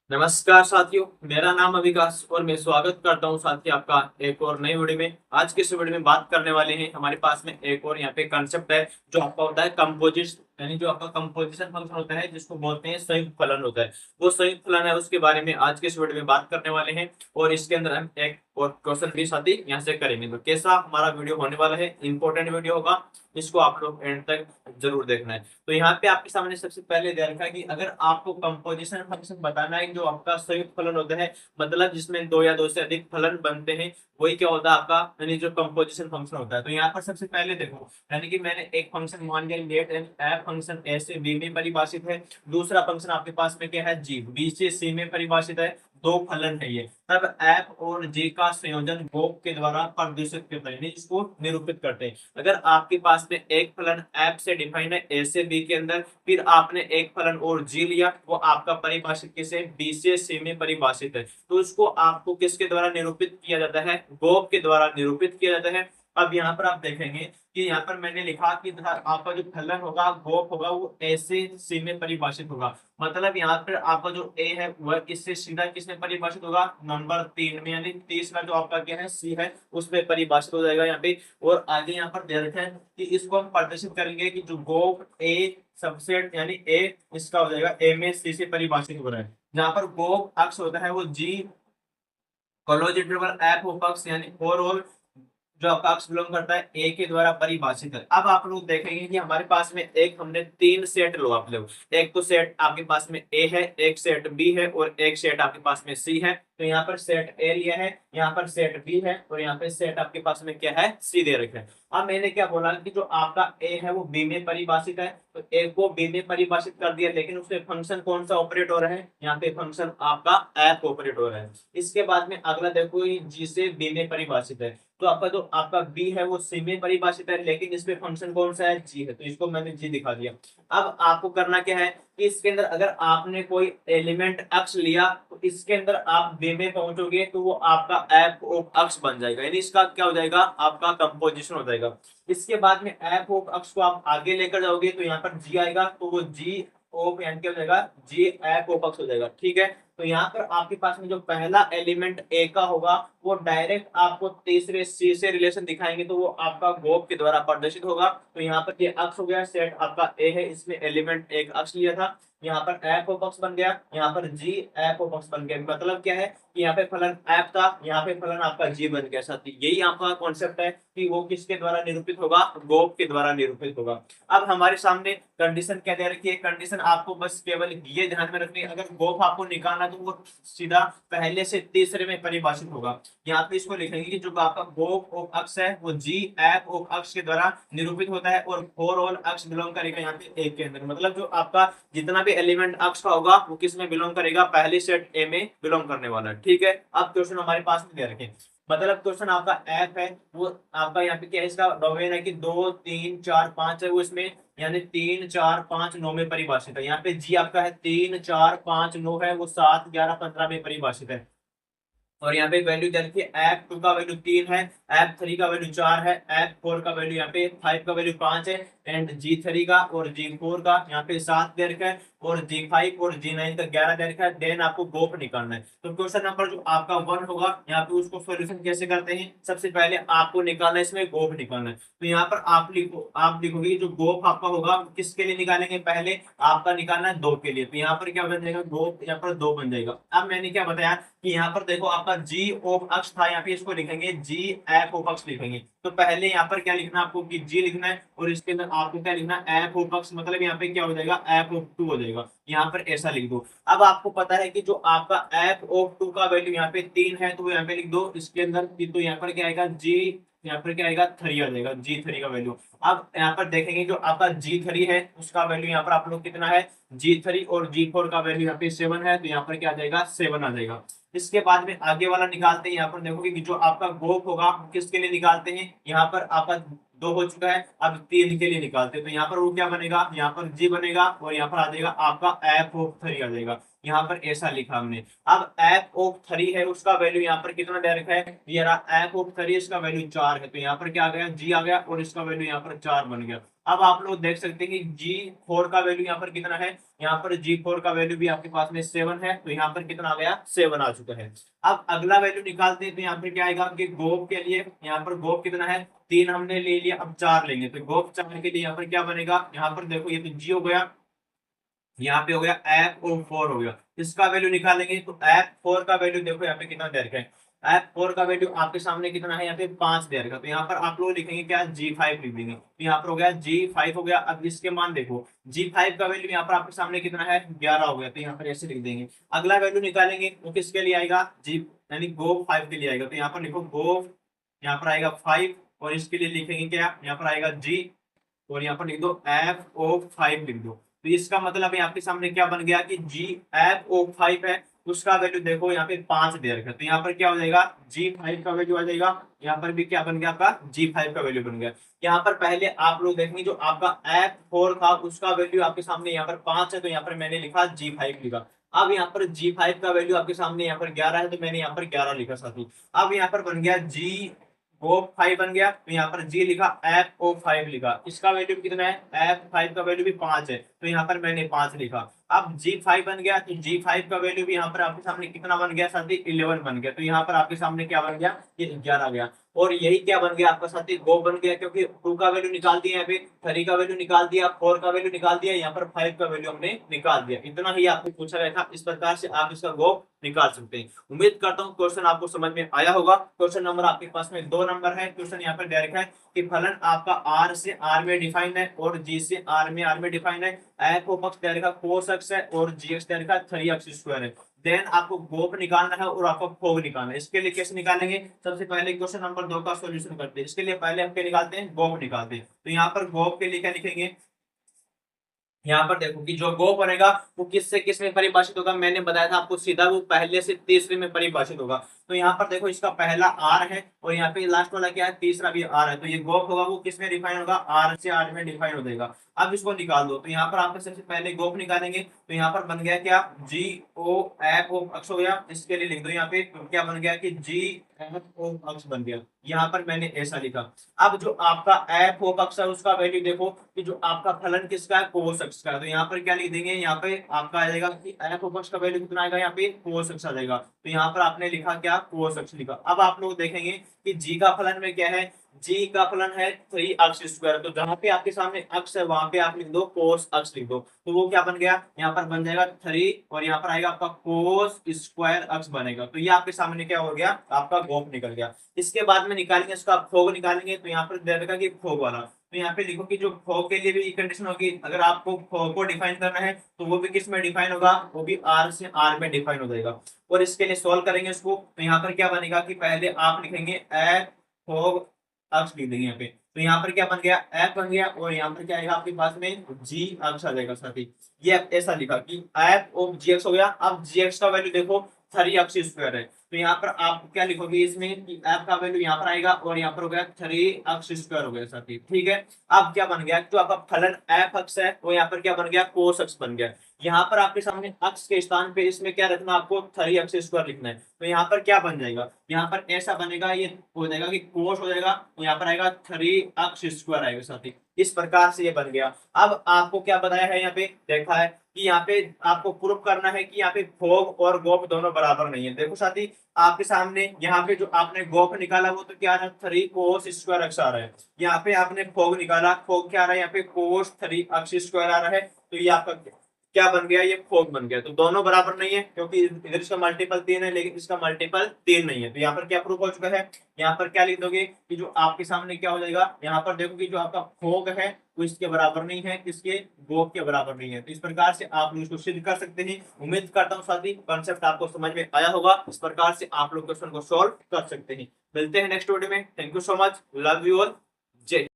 नमस्कार साथियों, मेरा नाम विकास और मैं स्वागत करता हूं साथी आपका एक और नई वीडियो में। आज के इस वीडियो में बात करने वाले हैं, हमारे पास में एक और यहाँ पे कंसेप्ट है जो आपका होता है कंपोजिट, यानी जो आपका कंपोजिशन फंक्शन होता है जिसको बोलते हैं संयुक्त फलन होता है। वो संयुक्त फलन है, उसके बारे में आज के इस वीडियो में बात करने वाले हैं और इसके अंदर हम एक और क्वेश्चन भी साथी यहाँ से करेंगे। तो कैसा हमारा वीडियो होने वाला है, इंपॉर्टेंट वीडियो होगा, इसको आप लोग एंड तक जरूर देखना है। तो यहाँ पे आपके सामने सबसे पहले दे रखा है कि अगर आपको कंपोजिशन फंक्शन बताना है, जो आपका संयुक्त फलन होता है, मतलब जिसमें दो या दो से अधिक फलन बनते हैं, वही क्या होता है आपका, यानी जो कंपोजिशन फंक्शन होता है। तो यहाँ पर सबसे पहले देखो, यानी कि मैंने एक फंक्शन मान लिया लेट एंड एफ फंक्शन ए से बी में परिभाषित है। दूसरा फंक्शन आपके पास में क्या है, जी, बी से सी में परिभाषित है। दो फलन है ये, तब एफ और जी का संयोजन गोप के द्वारा प्रदर्शित करते हैं, इसको निरूपित करते हैं। अगर आपके पास में एक फलन एफ से डिफाइन है ए से बी के अंदर, फिर आपने एक फलन और जी लिया, वो आपका परिभाषित किसे, बी से सी में परिभाषित है, तो उसको आपको किसके द्वारा निरूपित किया जाता है, गोप के द्वारा निरूपित किया जाता है। अब यहाँ पर आप देखेंगे कि यहाँ पर मैंने लिखा कि आपका जो फलन होगा, गोप होगा, वो ए से सी में परिभाषित होगा। मतलब यहाँ पर आपका जो ए है वह इससे सीधा किसमें परिभाषित होगा, नंबर 3 में, यानी तीसरा जो आपका क्या है, सी है, उसमें परिभाषित हो जाएगा यहाँ पे। और आगे यहाँ पर दे रखा है कि इसको हम प्रदर्शित करेंगे कि जो गोप ए सबसेट, यानी ए इसका हो जाएगा ए में सी से परिभाषित हो रहा है। जहां पर गोप अक्ष होता है वो जी क्लोज इंटरवल एफ ऑफ अक्ष, यानी ओवरऑल जो आपका अक्ष बिलोंग करता है ए के द्वारा परिभाषित है। अब आप लोग देखेंगे कि हमारे पास में एक हमने तीन सेट लो आप लोग, एक तो सेट आपके पास में ए है, एक सेट बी है और एक सेट आपके पास में सी है। तो यहाँ पर सेट ए लिया है, यहाँ पर सेट बी है और यहाँ पे सेट आपके पास में क्या है, सी दे रखे हैं। अब मैंने क्या बोला कि जो आपका ए है वो बी में परिभाषित है, तो ए को बी में परिभाषित कर दिया, लेकिन उसमें फंक्शन कौन सा ऑपरेट हो रहा है, यहाँ पे फंक्शन आपका एफ ऑपरेट हो रहा है। इसके बाद में अगला देखो, जी से बी में परिभाषित है, तो आपका जो आपका बी है वो सी में परिभाषित है, लेकिन इसमें फंक्शन कौन सा है, जी है, तो इसको मैंने जी दिखा दिया। अब आपको करना क्या है कि इसके अंदर अगर आपने कोई एलिमेंट अक्ष लिया, तो इसके अंदर आप बी में पहुंचोगे तो वो आपका एफ ऑफ अक्ष बन जाएगा, यानी इसका क्या हो जाएगा, आपका कंपोजिशन हो जाएगा। इसके बाद में एफ ऑफ अक्ष को आप आगे लेकर जाओगे तो यहाँ पर जी आएगा, तो वो जी ऑफ एन क्या हो जाएगा, जी एफ ऑफ अक्ष हो जाएगा। ठीक है, तो यहाँ पर आपके पास में जो पहला एलिमेंट ए का होगा, वो डायरेक्ट आपको तीसरे सी से रिलेशन दिखाएंगे, तो वो आपका गोप के द्वारा प्रदर्शित होगा। तो यहाँ पर ये अक्ष हो गया, सेट आपका ए है, इसमें एलिमेंट एक अक्ष लिया था, यहाँ पर एफ ऑफ अक्ष बन गया, यहाँ पर जी एफ ऑफ अक्ष बन गया। मतलब क्या है कि यहाँ पे फलन एफ था, यहाँ पे फलन आपका जी बन गया। साथ ही यही आपका कॉन्सेप्ट है कि वो किसके द्वारा निरूपित होगा, गोप के द्वारा निरूपित होगा। अब हमारे सामने कंडीशन क्या दे रखी है, कंडीशन आपको बस केवल ये ध्यान में रखनी है, अगर गोप आपको निकालना तो वो सीधा पहले से तीसरे में परिभाषित होगा। यहाँ पे इसको लिखेंगे कि जो आपका गोप ऑफ अक्ष है वो जी एफ ऑफ अक्ष के द्वारा निरूपित होता है और फोर ऑल अक्ष बिलोंग करेगा यहाँ पे ए के अंदर। मतलब जो आपका जितना भी एलिमेंट अक्ष का होगा वो किस में बिलोंग करेगा, पहले सेट ए में बिलोंग करने वाला है। ठीक है, अब क्वेश्चन हमारे पास में दे रखें, मतलब क्वेश्चन आपका एफ है, वो आपका यहाँ पे क्या है, इसका डोमेन है कि 2 3 4 5 है, वो इसमें यानी 3 4 5 9 में परिभाषित है। यहाँ पे जी आपका है 3 4 5 9 है, वो 7 11 15 में परिभाषित है। और यहाँ पे वैल्यू दे रखी है, एफ टू का वैल्यू 3 है, एफ थ्री का वैल्यू 4 है, एफ फोर का वैल्यू यहाँ पे 5 का वैल्यू 5 है, एंड जी थ्री का और जी फोर का यहाँ पे 7 दे रखा है, और जी फाइव और जी नाइन का 11 दे रखा है। देन आपको गोप निकालना है। तो क्वेश्चन नंबर जो आपका 1 होगा, यहाँ पे उसको सोल्यूशन कैसे करते हैं, सबसे पहले आपको निकालना है, इसमें गोप निकालना है। तो यहाँ पर आप लिखोगे जो गोप आपका होगा किसके लिए निकालेंगे, पहले आपका निकालना है 2 के लिए, तो यहाँ पर क्या बन जाएगा, गोप यहाँ पर 2 बन जाएगा। अब मैंने क्या बताया कि यहाँ पर देखो आपका जी ऑफ अक्ष था, यहाँ पे इसको लिखेंगे जी एफ ऑफ अक्ष लिखेंगे। तो पहले यहाँ पर क्या लिखना आपको कि जी लिखना है, और इसके अंदर आपको क्या लिखना है, एफ ऑफ अक्ष, मतलब यहाँ पे क्या हो जाएगा, एफ ऑफ 2 हो जाएगा। यहाँ पर ऐसा लिख दो। अब आपको पता है कि जो आपका एफ ऑफ 2 का वैल्यू यहाँ पे 3 है, तो यहाँ पे लिख दो इसके अंदर, तो यहाँ पर क्या आएगा, जी यहाँ पर क्या आएगा, 3 आ जाएगा, जी थ्री का वैल्यू। अब यहाँ पर देखेंगे जो आपका जी थ्री है उसका वैल्यू यहाँ पर आप लोग कितना है, जी थ्री, और जी फोर का वैल्यू यहाँ पे 7 है, तो यहाँ पर क्या आ जाएगा, 7 आ जाएगा। इसके बाद में आगे वाला निकालते हैं। यहाँ पर देखोगे कि जो आपका गोप होगा किसके लिए निकालते हैं, यहाँ पर आपका 2 हो चुका है, अब 3 के लिए निकालते हैं। तो यहाँ पर वो क्या बनेगा, यहाँ पर जी बनेगा, और यहाँ पर आ जाएगा आपका एफ ऑफ 3 आ जाएगा। यहाँ पर ऐसा लिखा हमने। अब एफ ऑफ 3 है, उसका वैल्यू यहाँ पर कितना दे रखा है, ये रहा एफ ऑफ 3, इसका वैल्यू 4 है, तो यहाँ पर क्या आ गया, जी आ गया और इसका वैल्यू यहाँ पर 4 बन गया। अब आप लोग देख सकते हैं कि G4 का वैल्यू यहाँ पर कितना है, यहाँ पर G4 का वैल्यू भी आपके पास में 7 है, तो यहाँ पर कितना आ गया, 7 आ चुका है। अब अगला वैल्यू निकालते हैं, तो यहाँ पर क्या आएगा कि गोप के लिए, यहाँ पर गोप कितना है, 3 हमने ले लिया, अब 4 लेंगे, तो गोप 4 के लिए यहाँ पर क्या बनेगा, यहाँ पर देखो ये तो G हो गया, यहाँ पे हो गया एफ और 4 हो गया, इसका वैल्यू निकालेंगे तो एफ 4 का वैल्यू देखो यहाँ पे कितना दे रखा है, एफ 4 का वैल्यू आपके सामने कितना है, यहाँ पे 5 दे रखा, तो यहाँ पर आप लोग लिखेंगे क्या, G5 लिख देंगे, तो यहाँ पर हो गया G5 हो गया। अब इसके मान देखो, G5 का वैल्यू यहाँ पर आपके सामने कितना है, 11 हो गया, तो यहाँ पर ऐसे लिख देंगे। अगला वैल्यू निकालेंगे तो किसके लिए आएगा, जी यानी गो 5 के लिए आएगा, तो यहाँ पर लिखो गो, यहाँ पर आएगा 5 और इसके लिए लिखेंगे क्या, यहाँ पर आएगा G और यहाँ पर लिख दो एफ ओ 5 लिख दो। तो इसका मतलब है आपके सामने क्या बन गया कि जी एफ ओ 5 है, उसका वैल्यू देखो यहाँ पे 5 दे रखा है, तो यहाँ पर क्या हो जाएगा, G5 का वैल्यू आ जाएगा, यहाँ पर भी क्या बन गया आपका G5 का वैल्यू बन गया। यहाँ पर पहले आप लोग देखेंगे जो आपका F4 था उसका वैल्यू आपके सामने यहाँ पर 5 है, तो यहाँ पर मैंने लिखा G5 लिखा। अब यहाँ पर G5 का वैल्यू आपके सामने यहाँ पर 11 है, तो मैंने यहाँ पर 11 लिखा साथी। अब यहाँ पर बन गया G ओ 5 बन गया, तो यहाँ पर जी लिखा, एफ ओ 5 लिखा, इसका वैल्यू कितना है, एफ 5 का वैल्यू भी 5 है, तो यहाँ पर मैंने 5 लिखा। अब G5 बन गया, तो G5 का वैल्यू भी यहाँ पर आपके सामने कितना बन गया साथी, 11 बन गया, तो यहाँ पर आपके सामने क्या बन गया, ये 11 गया। और यही क्या बन गया आपका साथी, गो बन गया, क्योंकि 2 का वैल्यू निकाल दिया, यहाँ पे 3 का वैल्यू निकाल दिया, 4 का वैल्यू निकाल दिया, यहाँ पर 5 का वैल्यू हमने निकाल दिया। इतना ही आपको पूछा गया था, इस प्रकार से आप इसका गो निकाल सकते हैं। उम्मीद करता हूँ क्वेश्चन आपको समझ में आया होगा। क्वेश्चन नंबर आपके पास में 2 नंबर है, क्वेश्चन यहाँ पर डायरेक्ट है कि फलन आपका आर से आर में डिफाइन है और जी से आर में डिफाइन है, एफ ओ पक्ष डायरेक्ट कोस अक्ष है और जी एक्स डायरेक्ट 3x² है। देन आपको गोप निकालना है और आपको फोग निकालना है। इसके लिए कैसे निकालेंगे, सबसे पहले क्वेश्चन नंबर 2 का सॉल्यूशन करते हैं। इसके लिए पहले हम क्या निकालते हैं, गोप निकालते हैं। तो यहाँ पर गोप के लिए क्या लिखेंगे, यहाँ पर देखो कि जो गो बनेगा वो किससे किस में परिभाषित होगा, मैंने बताया था आपको सीधा, वो पहले से तीसरे में परिभाषित होगा। तो यहाँ पर देखो इसका पहला आर है और यहाँ पे लास्ट वाला क्या है, तीसरा भी आर है, तो ये गोप होगा वो किस में डिफाइन होगा, आर से आर में डिफाइन हो जाएगा। अब इसको निकाल दो, तो यहाँ पर आपको सबसे पहले गोप निकालेंगे, तो यहाँ पर बन गया क्या, जी ओ एफ ओ अक्ष हो गया, इसके लिए लिख दो यहाँ पे क्या बन गया कि जी एफ ओ अक्ष बन गया, यहाँ पर मैंने ऐसा लिखा। अब जो आपका एफ ओ अक्ष है उसका वैल्यू देखो कि जो आपका फलन किसका है, कोस अक्ष का है, तो यहाँ पर क्या लिख देंगे, यहाँ पे आपका आ जाएगा कि एफ ओ अक्ष का वैल्यू कितना आएगा, यहाँ पे कोस अक्ष आ जाएगा, तो यहाँ पर आपने लिखा क्या, कोस अक्ष लिखा। अब आप लोग देखेंगे कि जी का फलन में क्या है, जी का फलन है 3x², तो जहां पे आपके सामने अक्ष है वहां पे आप लिख दो कोस अक्ष लिख दो, तो वो क्या बन गया, यहाँ पर बन जाएगा 3 और यहाँ पर आएगा आपका कोस स्क्वायर अक्ष बनेगा। तो ये आपके सामने क्या हो गया, आपका गोप निकल गया। इसके बाद में निकालेंगे इसका फोग निकालेंगे, तो यहाँ पर दे देगा कि फोग वाला, तो यहाँ पे लिखो कि जो फोग के लिए भी कंडीशन होगी, अगर आपको फोग को डिफाइन करना है तो वो भी किस में डिफाइन होगा, वो भी आर से आर में डिफाइन हो जाएगा। और इसके लिए सोल्व करेंगे इसको, तो यहाँ पर क्या बनेगा कि पहले आप लिखेंगे एफ फोग अक्ष लिख देंगे यहाँ पे, तो यहाँ पर क्या बन गया, एफ बन गया और यहाँ पर क्या आएगा आपके पास में जी अक्ष आ जाएगा साथी। ये ऐसा लिखा कि एफ ऑफ जी एक्स हो गया। अब जी एक्स का वैल्यू देखो 3x² है, तो यहाँ पर आप क्या लिखोगे इसमें कि f का वैल्यू यहाँ पर आएगा और यहाँ पर हो गया 3x² हो गया साथी, ठीक है। अब क्या बन गया, जो आपका फलन f अक्ष है वो यहाँ पर क्या बन गया, कोस अक्ष बन गया। यहाँ पर आपके सामने अक्ष के स्थान पे इसमें क्या रखना, आपको 3x² लिखना है, तो यहाँ पर क्या बन जाएगा, यहाँ पर ऐसा बनेगा, ये हो जाएगा कि कोस हो जाएगा, तो यहाँ पर आएगा 3x² आएगा साथी। इस प्रकार से ये बन गया। अब आपको क्या बताया है, यहाँ पे देखा है कि यहाँ पे आपको प्रूफ करना है कि यहाँ पे फोग और गोप दोनों बराबर नहीं है। देखो साथी आपके सामने यहाँ पे जो आपने गोप निकाला वो तो क्या आ रहा है, 3 कोस स्क्वायर अक्ष आ रहा है। यहाँ पे आपने फोग निकाला, फोग क्या आ रहा है, यहाँ पे कोस 3 अक्ष स्क्वायर आ रहा है, तो ये आपका क्या बन गया, ये फोग बन गया। तो दोनों बराबर नहीं है क्योंकि इधर इसका मल्टीपल 3 है लेकिन इसका मल्टीपल 3 नहीं है। तो यहाँ पर क्या प्रूफ हो चुका है, यहाँ पर क्या लिख दोगे कि जो आपके सामने क्या हो जाएगा, यहाँ पर देखो कि जो आपका फोग है वो इसके बराबर नहीं है, इसके गोप के बराबर नहीं है। तो इस प्रकार से आप लोग इसको सिद्ध कर सकते हैं। उम्मीद करता हूँ साथी कॉन्सेप्ट आपको समझ में आया होगा। इस प्रकार से आप लोग क्वेश्चन को सॉल्व कर सकते हैं। मिलते हैं नेक्स्ट वीडियो में। Thank you so much, love you all, जय।